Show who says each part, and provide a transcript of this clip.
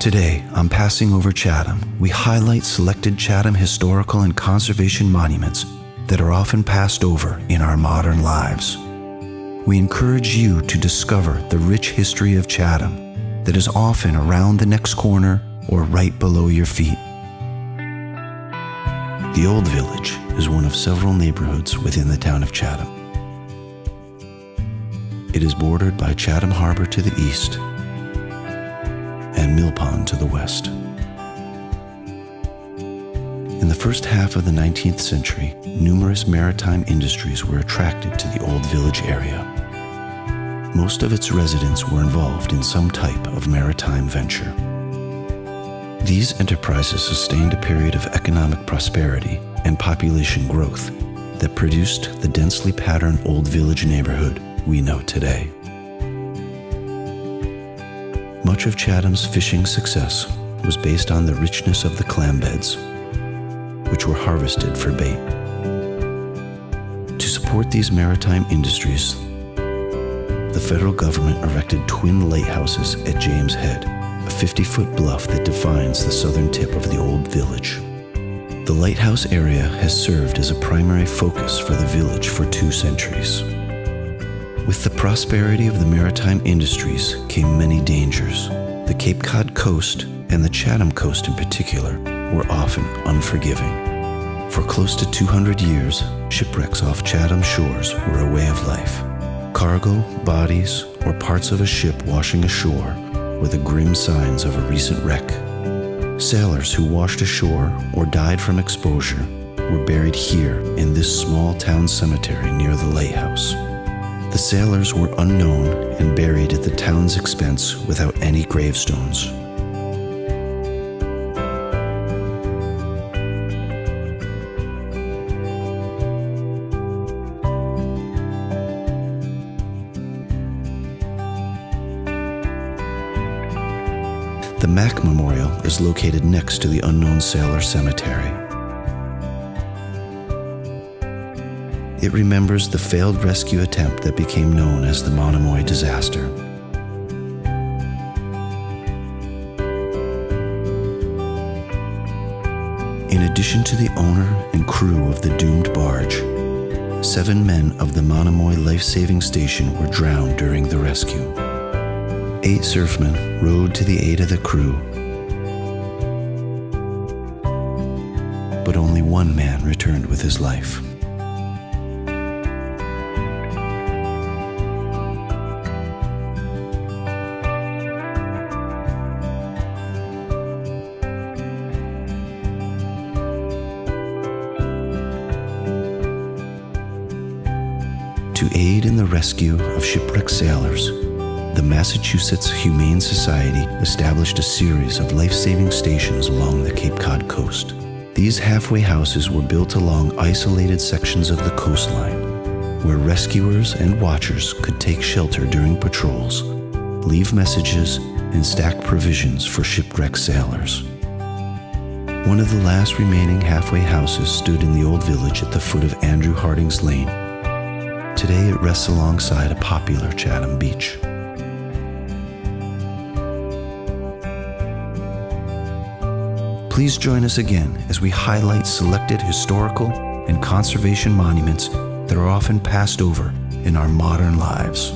Speaker 1: Today, on Passing Over Chatham, we highlight selected Chatham historical and conservation monuments that are often passed over in our modern lives. We encourage you to discover the rich history of Chatham that is often around the next corner or right below your feet. The Old Village is one of several neighborhoods within the town of Chatham. It is bordered by Chatham Harbor to the east and Mill Pond to the west. In the first half of the 19th century, numerous maritime industries were attracted to the Old Village area. Most of its residents were involved in some type of maritime venture. These enterprises sustained a period of economic prosperity and population growth that produced the densely patterned Old Village neighborhood we know today. Much of Chatham's fishing success was based on the richness of the clam beds, which were harvested for bait. To support these maritime industries, the federal government erected twin lighthouses at James Head, a 50-foot bluff that defines the southern tip of the Old Village. The lighthouse area has served as a primary focus for the village for 2 centuries. With the prosperity of the maritime industries came many dangers. The Cape Cod coast, and the Chatham coast in particular, were often unforgiving. For close to 200 years, shipwrecks off Chatham shores were a way of life. Cargo, bodies, or parts of a ship washing ashore were the grim signs of a recent wreck. Sailors who washed ashore or died from exposure were buried here in this small town cemetery near the lighthouse. The sailors were unknown and buried at the town's expense without any gravestones. The Mack Memorial is located next to the Unknown Sailor Cemetery. It remembers the failed rescue attempt that became known as the Monomoy disaster. In addition to the owner and crew of the doomed barge, 7 men of the Monomoy life-saving station were drowned during the rescue. 8 surfmen rowed to the aid of the crew, but only 1 man returned with his life. To aid in the rescue of shipwrecked sailors, the Massachusetts Humane Society established a series of life-saving stations along the Cape Cod coast. These halfway houses were built along isolated sections of the coastline, where rescuers and watchers could take shelter during patrols, leave messages, and stack provisions for shipwrecked sailors. One of the last remaining halfway houses stood in the Old Village at the foot of Andrew Harding's Lane. Today it rests alongside a popular Chatham beach. Please join us again as we highlight selected historical and conservation monuments that are often passed over in our modern lives.